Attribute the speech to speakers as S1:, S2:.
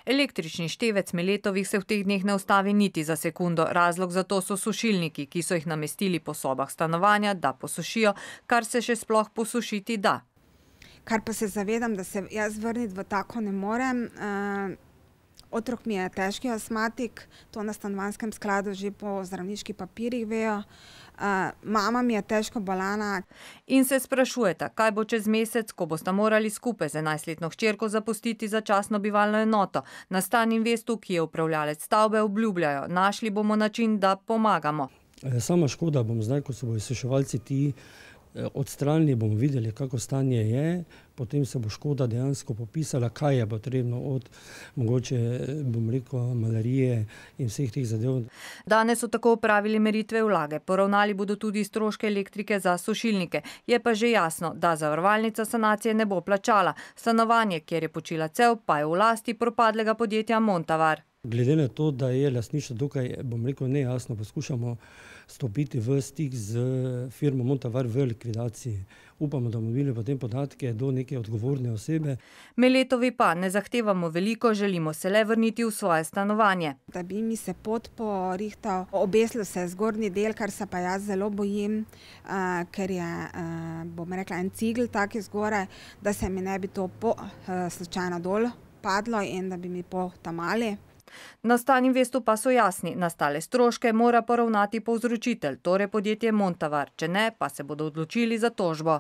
S1: Električni števec Meletovih se v teh dneh ne ustavi niti za sekundo. Razlog za to so sušilniki, ki so jih namestili po sobah stanovanja, da posušijo, kar se še sploh posušiti da.
S2: Kar pa se zavedam, da se jaz vrniti v tako ne morem. Otrok mi je težki astmatik, to na stanovanjskem skladu že po zdravniških papirjih vejo. Mama mi je težko bolana.
S1: In se sprašujeta, kaj bo čez mesec, ko bosta morali skupaj z 11-letno hčerko zapustiti začasno bivalno enoto. Na Stan Investu, ki je upravljalec stavbe, obljubljajo: našli bomo način, da pomagamo.
S3: Sama škoda bom zdaj, ko se bodo izsuševalci ti odstranili, bomo videli, kako stanje je, potem se bo škoda dejansko popisala, kaj je potrebno od mogoče, bom rekel, malarije in vseh teh zadev.
S1: Danes so tako opravili meritve vlage, poravnali bodo tudi stroške elektrike za sušilnike. Je pa že jasno, da zavarovalnica sanacije ne bo plačala. Stanovanje, kjer je počila cev, pa je v lasti propadlega podjetja Montavar.
S3: Glede na to, da je lastništvo dokaj, bom rekel, nejasno, poskušamo stopiti v stik z firmo Montavar v likvidaciji. Upamo, da bomo dobili potem podatke do neke odgovorne osebe.
S1: Meletovi pa ne zahtevamo veliko, želimo se le vrniti v svoje stanovanje.
S2: Da bi mi se pot porihtal, obesil se je zgornji del, kar se pa jaz zelo bojim, ker je, bom rekla, en cigel tak zgoraj, da se mi ne bi to slučajno dol padlo in da bi mi potamali.
S1: Na Stan Investu pa so jasni, nastale stroške mora poravnati povzročitelj, torej podjetje Montavar, če ne, pa se bodo odločili za tožbo.